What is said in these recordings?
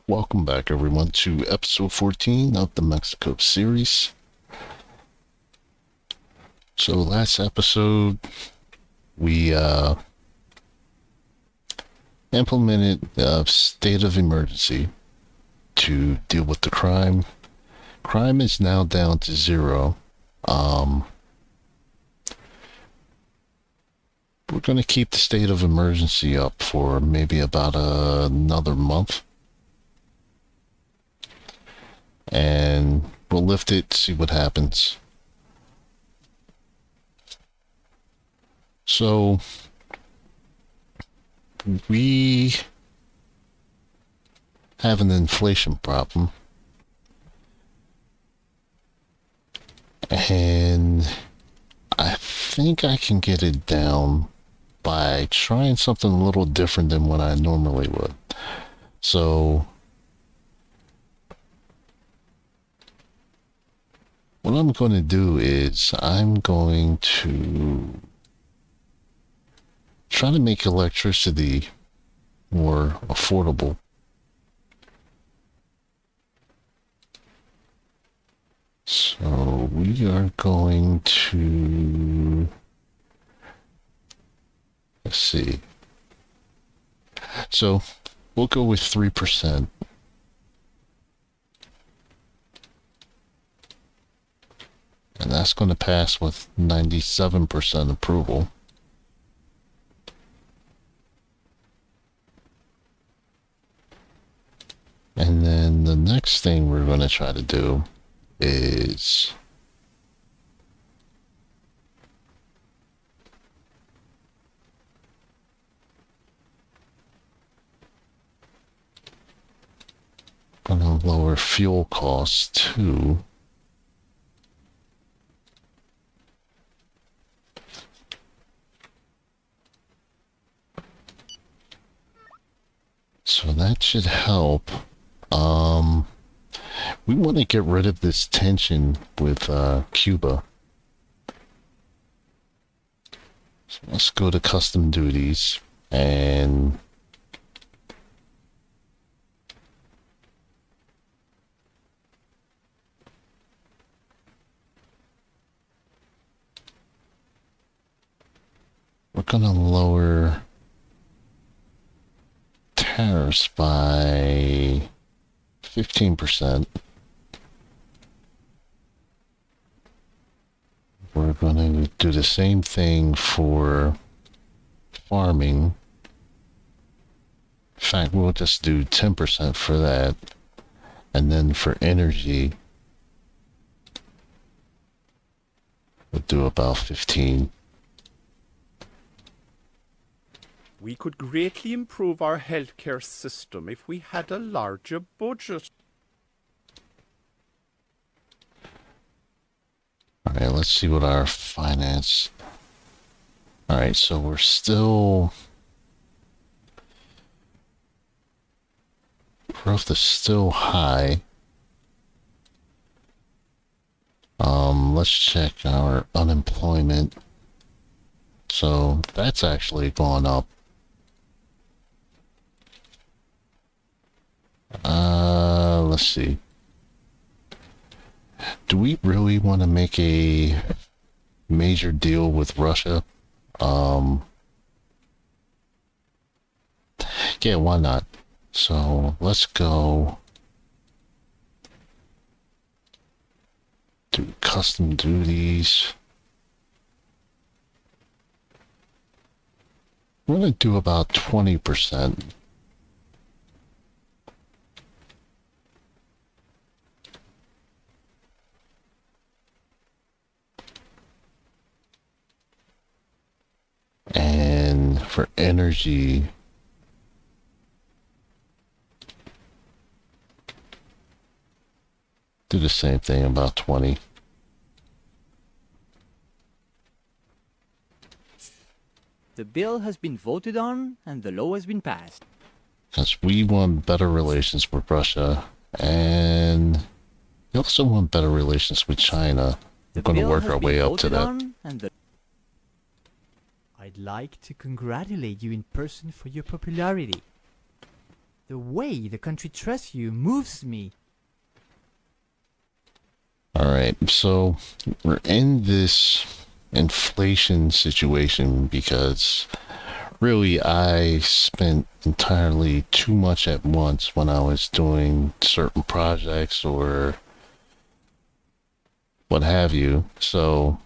Welcome back, everyone, to episode 14 of the Mexico series. So, last episode, we implemented a state of emergency to deal with the crime. Crime is now down to 0. We're going to keep the state of emergency up for maybe about another month. And we'll lift it, see what happens. So, we have an inflation problem. And I think I can get it down by trying something a little different than what I normally would. So, what I'm going to do is I'm going to try to make electricity more affordable. So we are going to, let's see. So we'll go with 3%. And that's going to pass with 97% approval. And then the next thing we're going to try to do is going to lower fuel costs too. So that should help. We want to get rid of this tension with Cuba. So let's go to custom duties and we're going to lower tariffs by 15%. We're going to do the same thing for farming. In fact, we'll just do 10% for that. And then for energy, we'll do about 15. We could greatly improve our healthcare system if we had a larger budget. Alright, let's see what our finance... Alright, so we're still... Growth is still high. Let's check our unemployment. So, that's actually gone up. Let's see. Do we really want to make a major deal with Russia? Yeah, why not? So, let's go do custom duties. We're going to do about 20%. And for energy, do the same thing, about 20. The bill has been voted on and the law has been passed. Because we want better relations with Russia, and we also want better relations with China. We're going to work our way up to that. I'd like to congratulate you in person for your popularity. The way the country trusts you moves me. Alright, so we're in this inflation situation because really I spent entirely too much at once when I was doing certain projects or what have you. So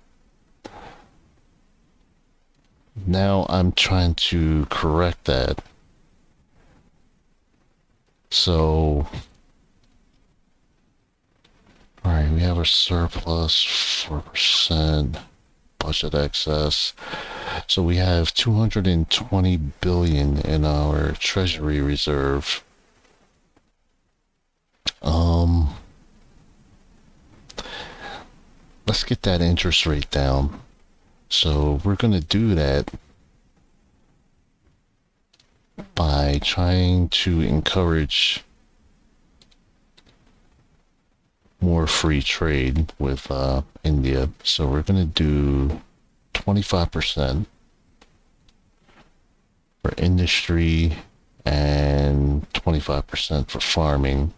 now I'm trying to correct that. So, alright, we have a surplus 4%, budget excess. So we have 220 billion in our treasury reserve. Let's get that interest rate down. So we're gonna do that by trying to encourage more free trade with India. So we're going to do 25% for industry and 25% for farming.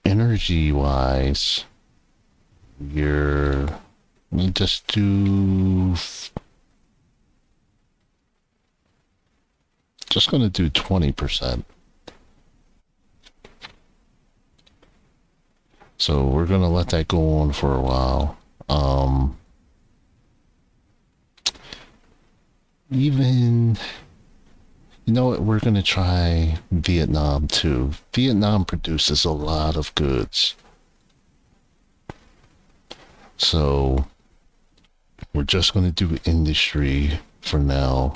Energy wise, we just do, just going to do 20%. So we're going to let that go on for a while. Even, you know what, we're going to try Vietnam too. Vietnam produces a lot of goods. So we're just going to do industry for now.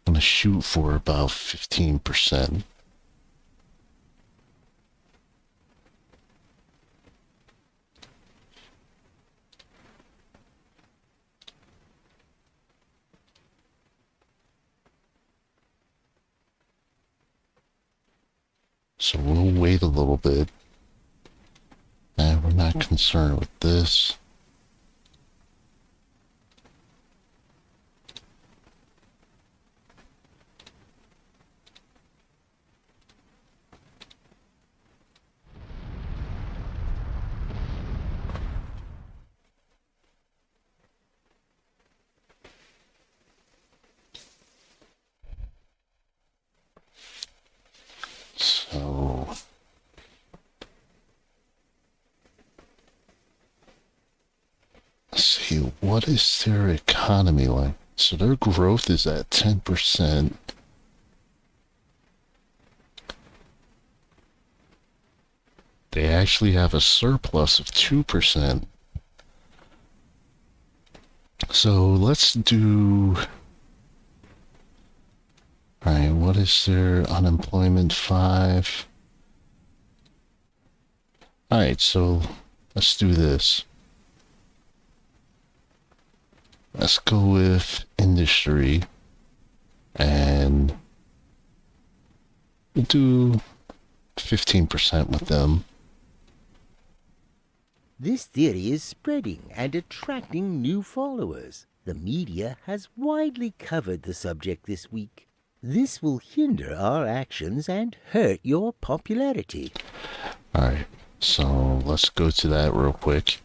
I'm going to shoot for about 15%. So we'll wait a little bit. And we're not concerned with this. So let's see, what is their economy like? So their growth is at 10%. They actually have a surplus of 2%. So let's do... Alright, what is their unemployment? 5. Alright, so let's do this. Let's go with industry. And we'll do 15% with them. This theory is spreading and attracting new followers. The media has widely covered the subject this week. This will hinder our actions and hurt your popularity. Alright, so let's go to that real quick.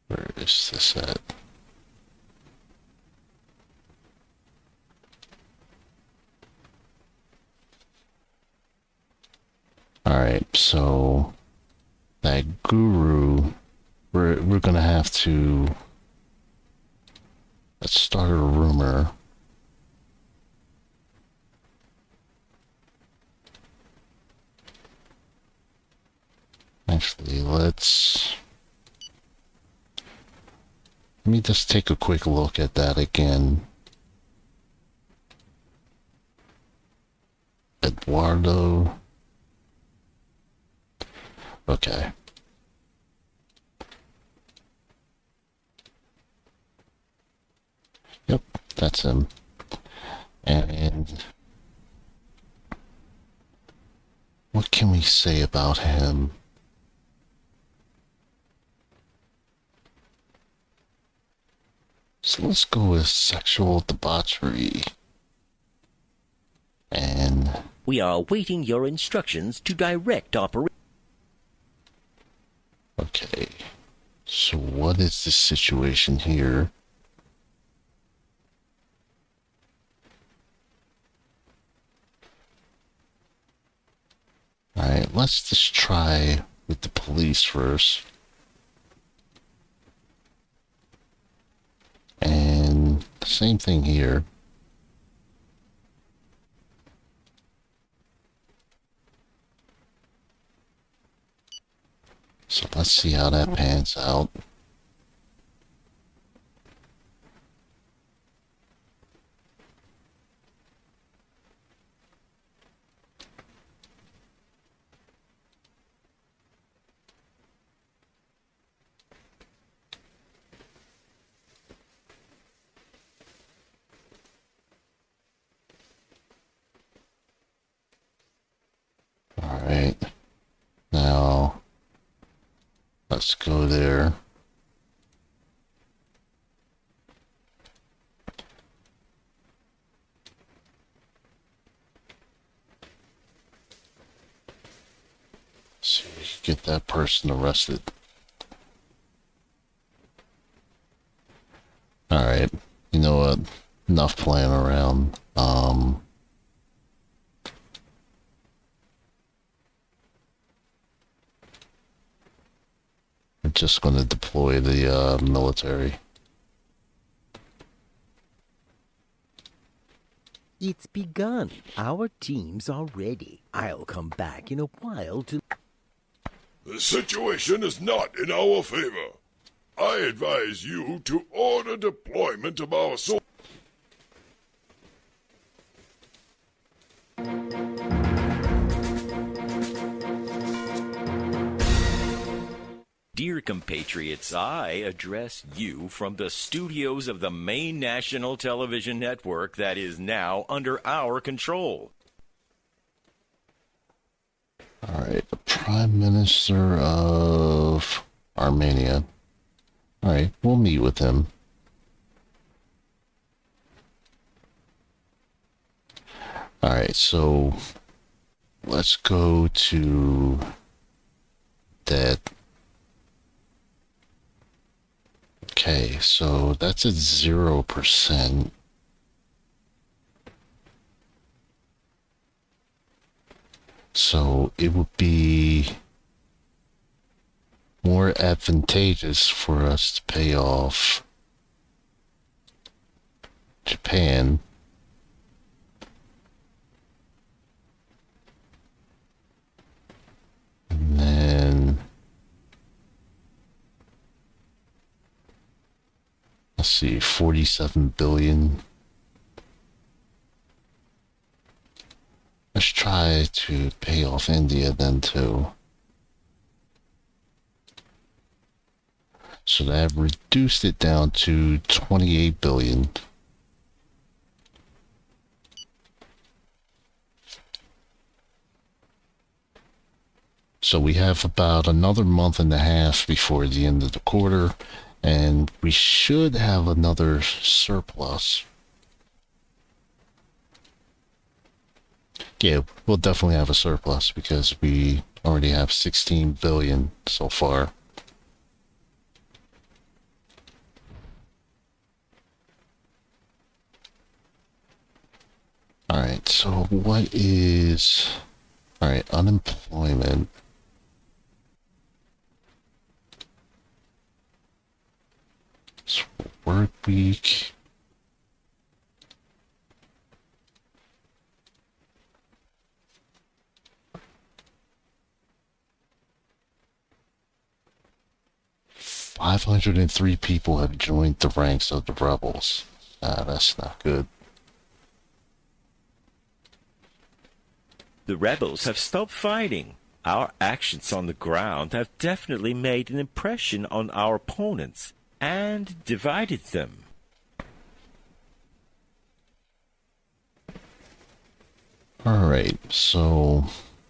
Where is this at? Alright, so that guru, we're gonna have to, let's start a rumor. Actually, let me just take a quick look at that again. Eduardo. Okay. Yep, that's him. And what can we say about him? So let's go with sexual debauchery. And We are awaiting your instructions to direct operation. okay, so what is the situation here? Alright, let's just try with the police first. And same thing here. So let's see how that pans out. Alright, now let's go there. See if we can get that person arrested. Alright, you know what? Enough playing around. We're just going to deploy the military. It's begun. Our teams are ready. I'll come back in a while to... The situation is not in our favor. I advise you to order deployment of our soldiers. Dear compatriots, I address you from the studios of the main national television network that is now under our control. Alright, the Prime Minister of Armenia. Alright, we'll meet with him. Alright, so let's go to that. Okay, so that's at 0%. So it would be more advantageous for us to pay off Japan. And then let's see, 47 billion. Let's try to pay off India then too. So that reduced it down to 28 billion. So we have about another month and a half before the end of the quarter, and we should have another surplus. Yeah, we'll definitely have a surplus because we already have 16 billion so far. Alright, so what is... Alright, unemployment. So work week. "503 people have joined the ranks of the rebels." That's not good. The rebels have stopped fighting. Our actions on the ground have definitely made an impression on our opponents and divided them. Alright, so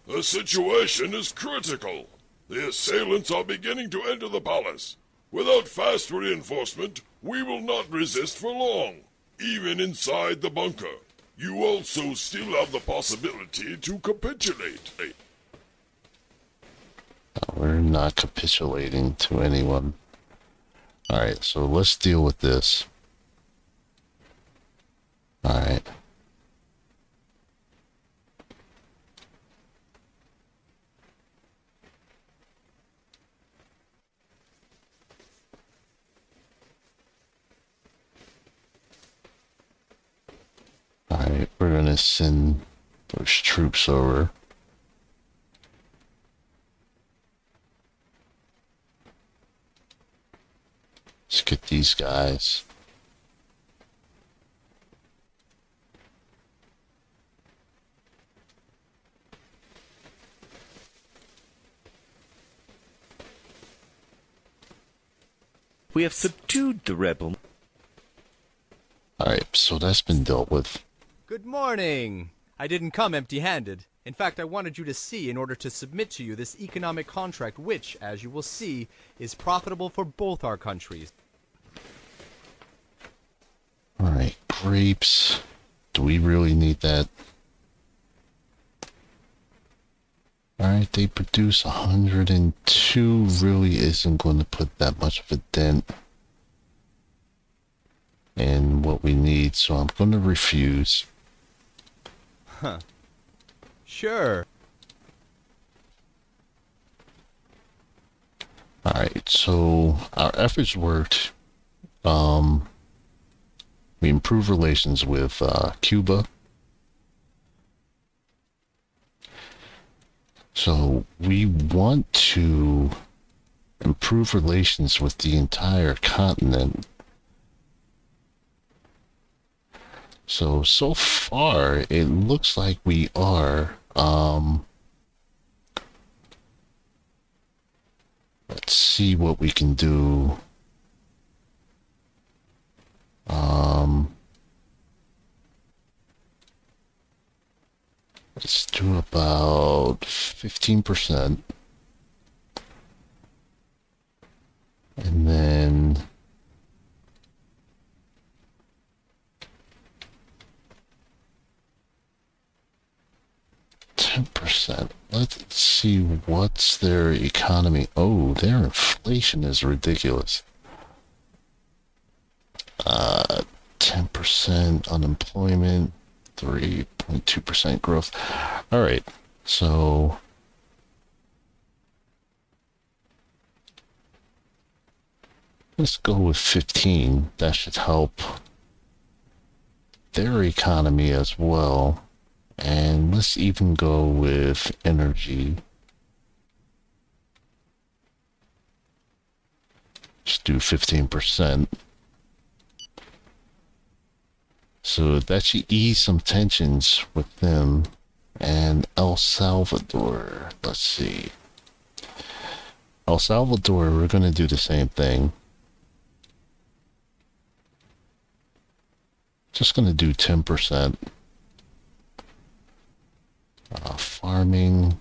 The situation is critical. The assailants are beginning to enter the palace. Without fast reinforcement, we will not resist for long, even inside the bunker. You also still have the possibility to capitulate. We're not capitulating to anyone. Alright, so let's deal with this. Alright. Alright, we're gonna send those troops over. Let's get these guys. We have subdued the rebel. Alright, so that's been dealt with. Good morning. I didn't come empty-handed. In fact, I wanted you to see in order to submit to you this economic contract which, as you will see, is profitable for both our countries. Alright, grapes. Do we really need that? Alright, they produce 102. Really isn't going to put that much of a dent in what we need, so I'm going to refuse. Sure. Alright, so our efforts worked. We improved relations with Cuba. So we want to improve relations with the entire continent. So far, it looks like we are. Let's see what we can do. Let's do about 15%. And then %. Let's see what's their economy. Oh, their inflation is ridiculous. 10% unemployment, 3.2% growth. All right, so let's go with 15. That should help their economy as well. And let's even go with energy. Just do 15%. So that should ease some tensions with them. And El Salvador, let's see. El Salvador, we're going to do the same thing. Just going to do 10%. Farming,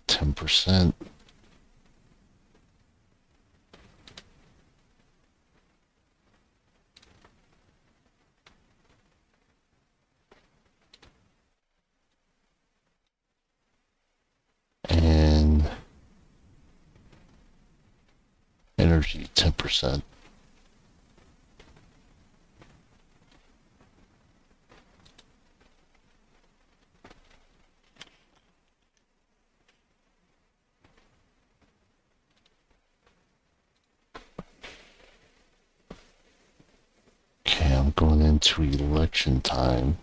10%. And energy, 10%. Okay, I'm going into election time.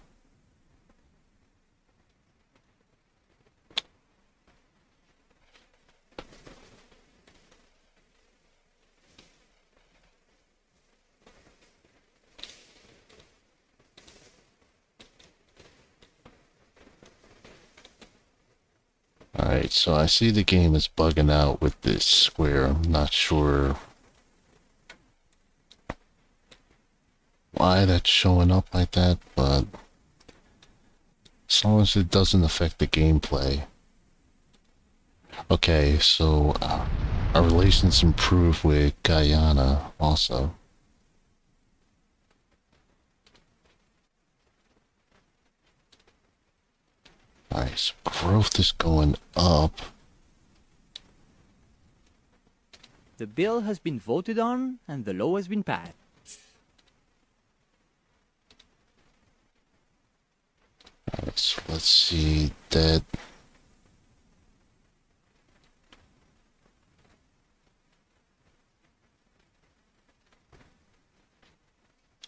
Alright, so I see the game is bugging out with this square. I'm not sure why that's showing up like that, but As long as it doesn't affect the gameplay. Okay, so our relations improve with Guyana also. Alright, so growth is going up. The bill has been voted on and the law has been passed. Alright, so let's see that.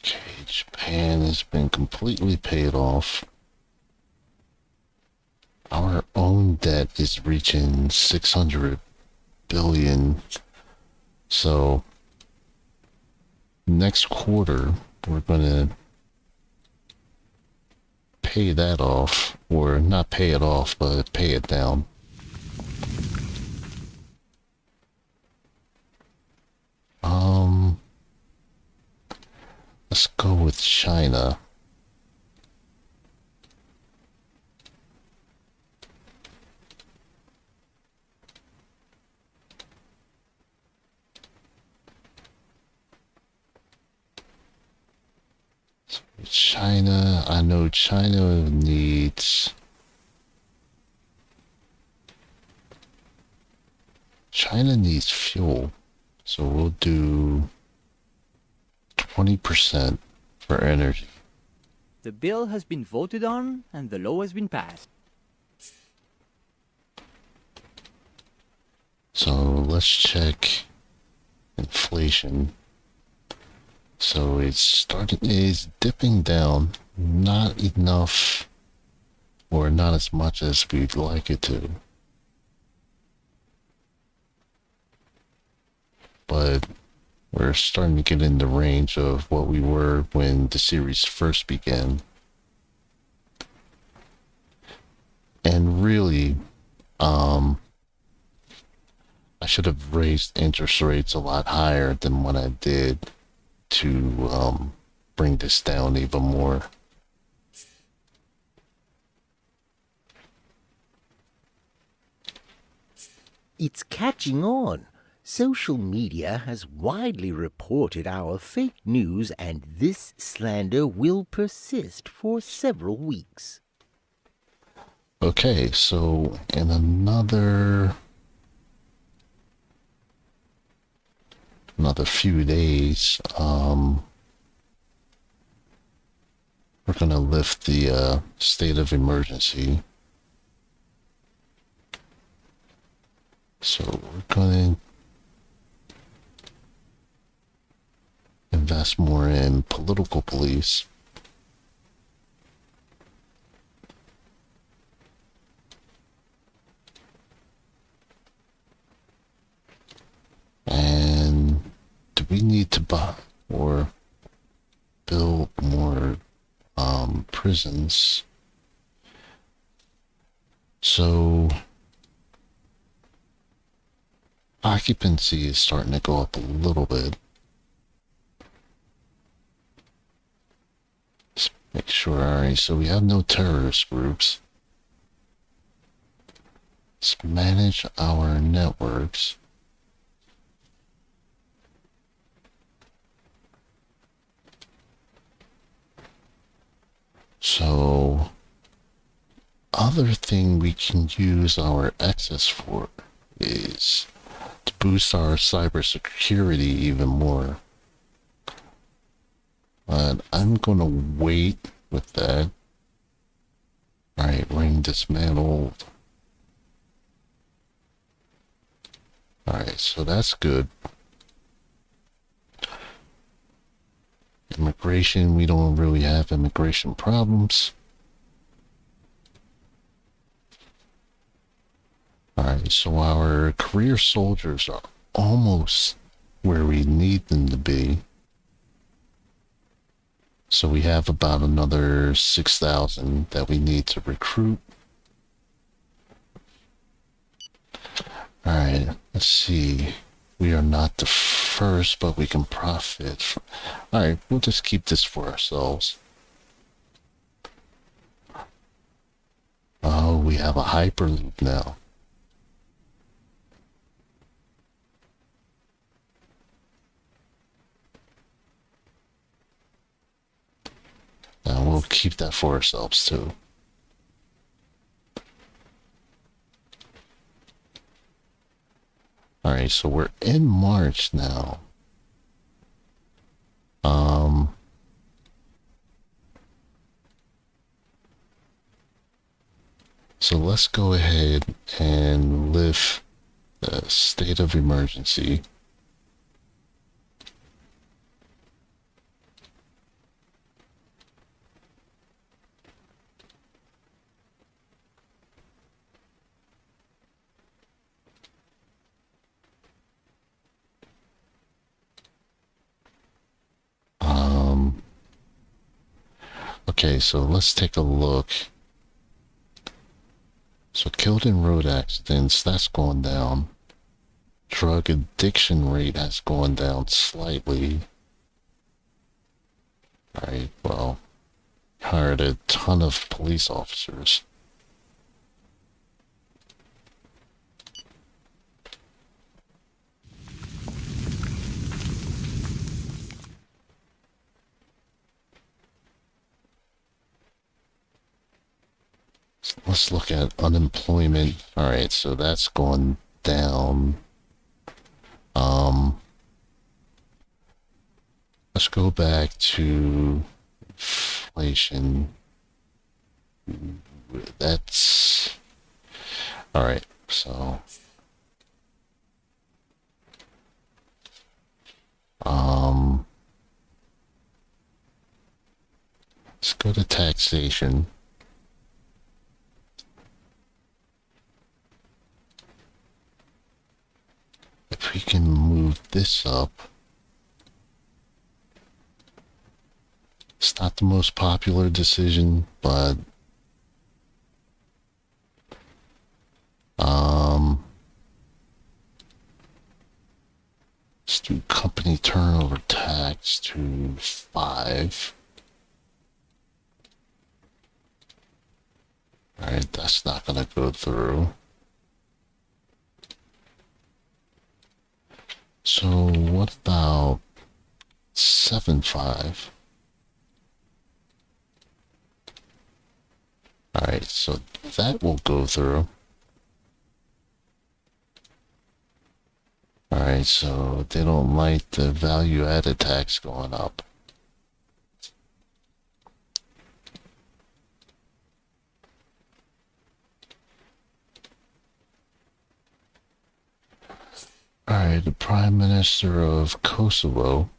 Okay, Japan has been completely paid off. Our own debt is reaching 600 billion. So next quarter, we're gonna pay that off, or not pay it off, but pay it down. Let's go with China. China, I know China needs... China needs fuel, so we'll do 20% for energy. The bill has been voted on and the law has been passed. So let's check inflation. So it's dipping down, not enough, or not as much as we'd like it to. But we're starting to get in the range of what we were when the series first began. And really, I should have raised interest rates a lot higher than what I did to bring this down even more. It's catching on. Social media has widely reported our fake news, and this slander will persist for several weeks. Okay, so in another few days, we're gonna lift the state of emergency. So we're gonna invest more in political police. And do we need to buy or build more prisons? So occupancy is starting to go up a little bit. Let's make sure. Alright, so we have no terrorist groups. Let's manage our networks. So, other thing we can use our excess for is to boost our cybersecurity even more. But I'm gonna wait with that. Alright, ring dismantled. Alright, so that's good. Immigration, we don't really have immigration problems. Alright, so our career soldiers are almost where we need them to be. So we have about another 6,000 that we need to recruit. Alright, let's see. We are not the first, but we can profit. Alright, we'll just keep this for ourselves. we have a hyperloop now. Now we'll keep that for ourselves too. Alright, so we're in March now. So let's go ahead and lift the state of emergency. Okay, so let's take a look. So killed in road accidents, that's going down. Drug addiction rate has gone down slightly. Alright, well, hired a ton of police officers. Let's look at unemployment. Alright, so that's going down. Let's go back to inflation. That's alright, so let's go to taxation. If we can move this up. It's not the most popular decision, but let's do company turnover tax to 5. Alright, that's not gonna go through. So what about 7.5? Alright, so that will go through. Alright, so they don't like the value-added tax going up. Alright, the Prime Minister of Kosovo.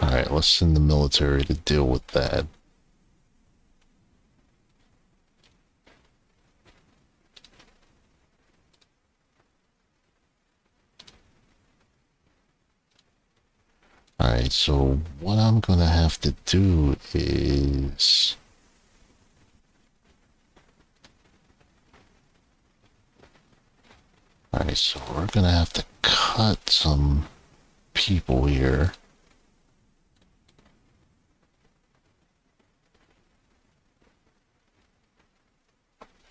Alright, let's send the military to deal with that. Alright, so what I'm gonna have to do is alright, so we're gonna have to cut some people here.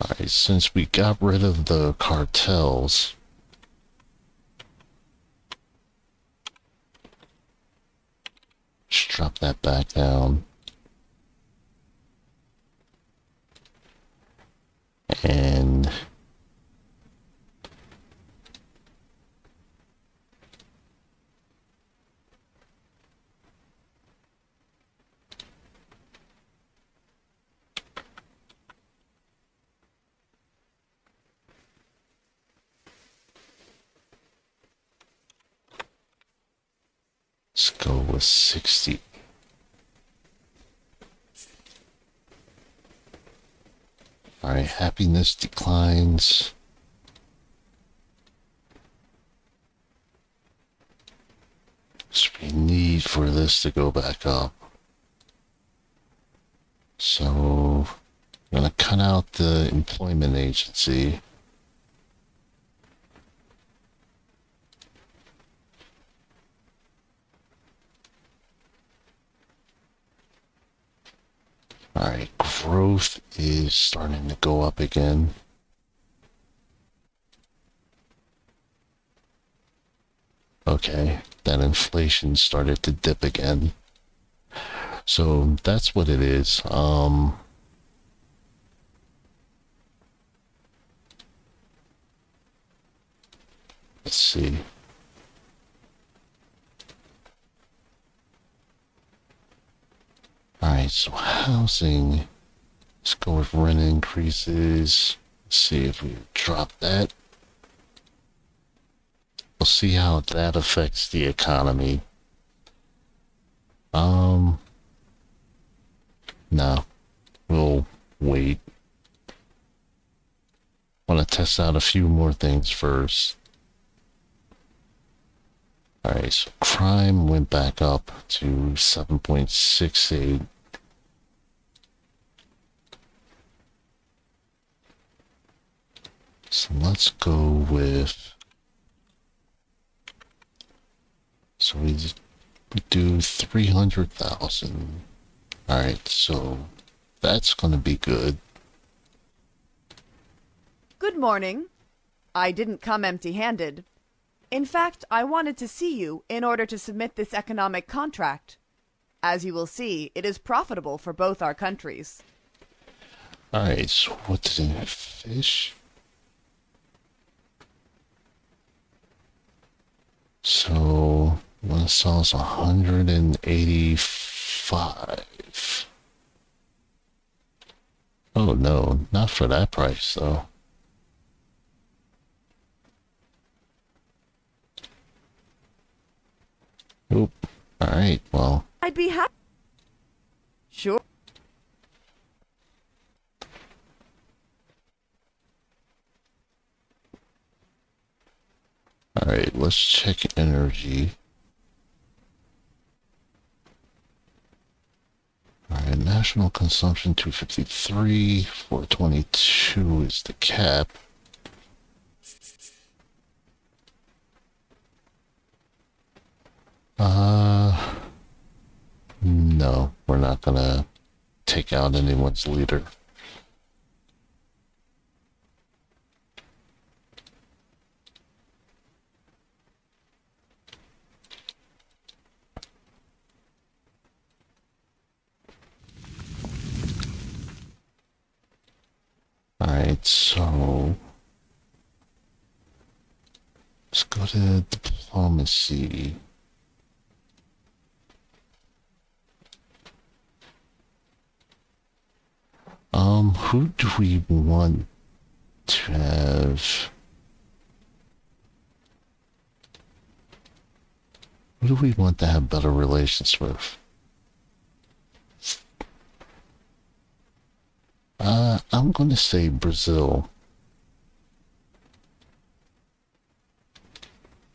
Alright, since we got rid of the cartels, just drop that back down. And let's go with 60. Alright, happiness declines. So we need for this to go back up. So I'm gonna cut out the employment agency. Alright, growth is starting to go up again. Okay, that inflation started to dip again. So that's what it is. Let's see. Alright, so housing. Let's go with rent increases. Let's see if we drop that. We'll see how that affects the economy. No. We'll wait. Want to test out a few more things first. Alright, so crime went back up to 7.68. So let's go with... So we do 300,000. Alright, so that's going to be good. Good morning. I didn't come empty-handed. In fact, I wanted to see you in order to submit this economic contract. As you will see, it is profitable for both our countries. Alright, so what did I fish? So, one sells 185. Oh no, not for that price though. Oop. Alright, well. I'd be happy. Sure. Alright, let's check energy. Alright, national consumption 253, 422 is the cap. No, we're not gonna take out anyone's leader. Alright, so let's go to diplomacy. Who do we want to have? Who do we want to have better relations with? I'm going to say Brazil.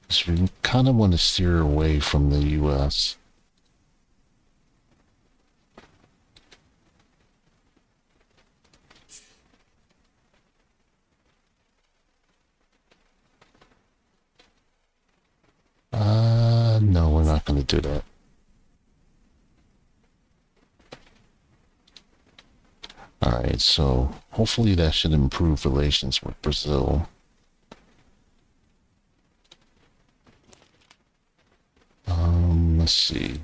Because we kind of want to steer away from the U.S. No, we're not going to do that. Alright, so hopefully that should improve relations with Brazil. Let's see.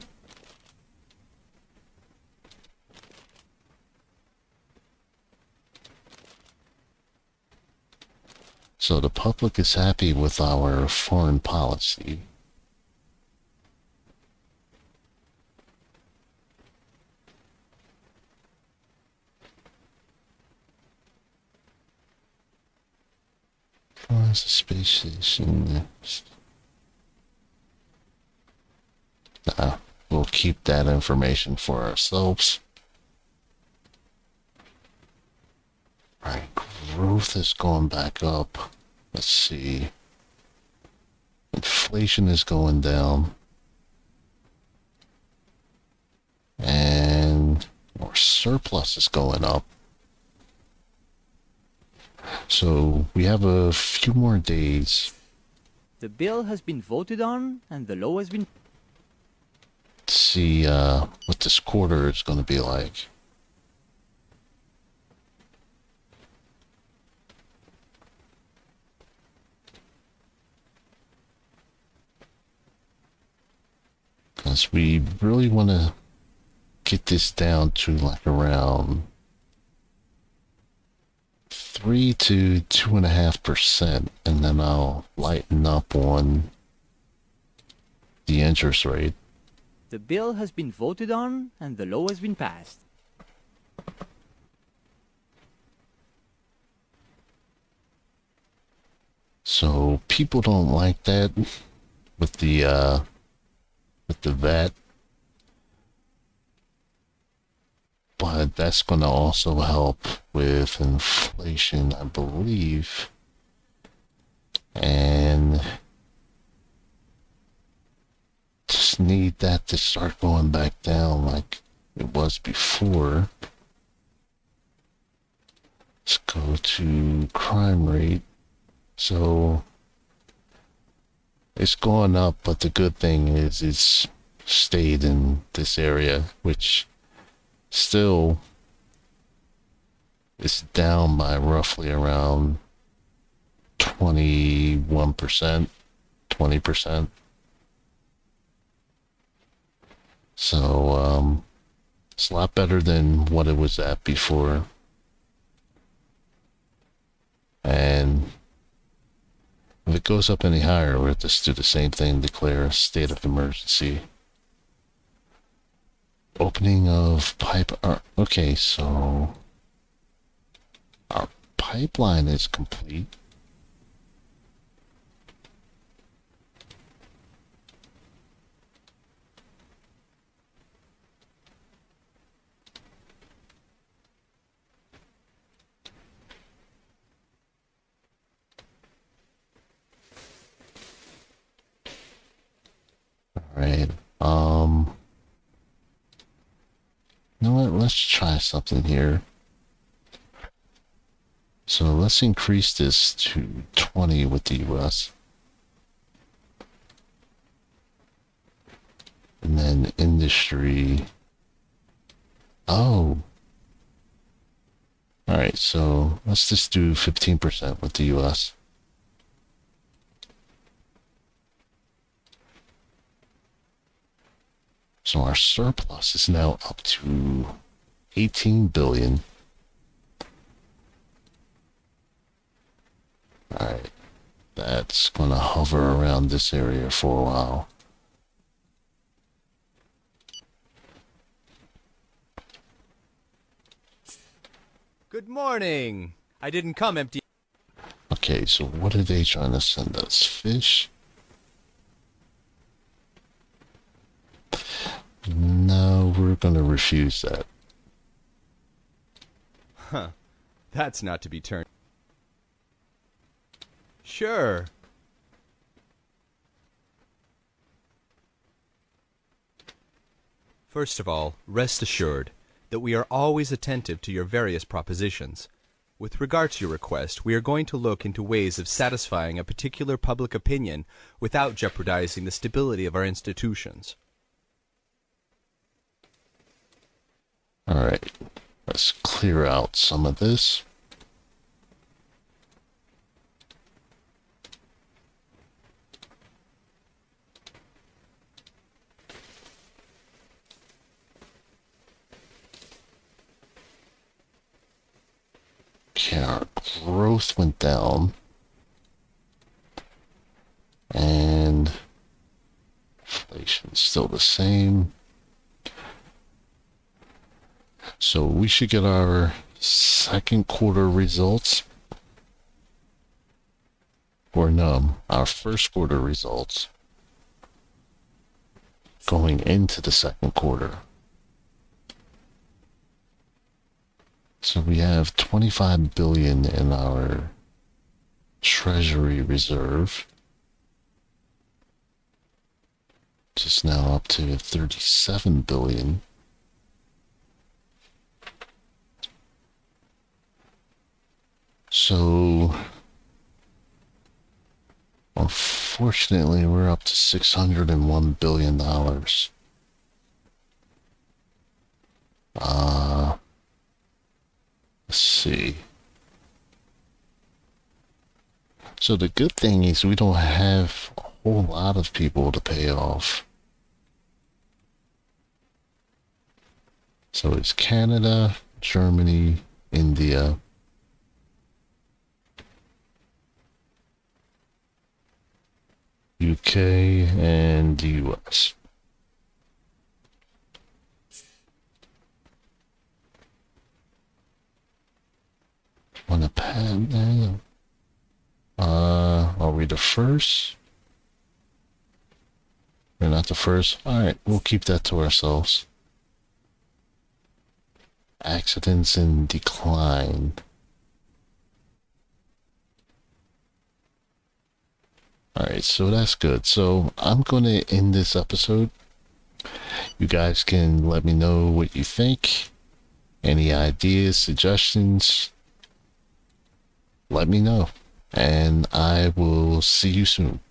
So the public is happy with our foreign policy. Where's the space station? We'll keep that information for ourselves. Alright, growth is going back up. Let's see. Inflation is going down. And our surplus is going up. So we have a few more days. The bill has been voted on, and the law has been... See what this quarter is going to be like. As we really want to get this down to like around 3 to 2.5%, and then I'll lighten up on the interest rate. The bill has been voted on and the law has been passed. So people don't like that with the VAT, but that's going to also help with inflation, I believe. And just need that to start going back down like it was before. Let's go to crime rate. So it's gone up, but the good thing is it's stayed in this area, which still is down by roughly around 21%, 20%. So it's a lot better than what it was at before. And if it goes up any higher, we'll have to do the same thing, declare a state of emergency. Opening of pipe. Okay, so our pipeline is complete. Alright, you know what, let's try something here. So let's increase this to 20 with the US. And then industry. Oh. Alright, so let's just do 15% with the US. So our surplus is now up to 18 billion. Alright, that's gonna hover around this area for a while. Good morning. I didn't come empty. Okay, so what are they trying to send us? Fish? No, we're gonna refuse that. Huh. That's not to be turned. Sure. First of all, rest assured that we are always attentive to your various propositions. With regard to your request, we are going to look into ways of satisfying a particular public opinion without jeopardizing the stability of our institutions. Alright, let's clear out some of this. Okay, our growth went down. And inflation's still the same. So we should get our second quarter results. Or no, our first quarter results going into the second quarter. So we have 25 billion in our treasury reserve. Just now up to 37 billion. So unfortunately, we're up to $601 billion. Let's see. So the good thing is we don't have a whole lot of people to pay off. So it's Canada, Germany, India, UK, and the US. On a pad, are we the first? We're not the first. Alright, we'll keep that to ourselves. Accidents in decline. Alright, so that's good. So I'm going to end this episode. You guys can let me know what you think. Any ideas, suggestions, let me know. And I will see you soon.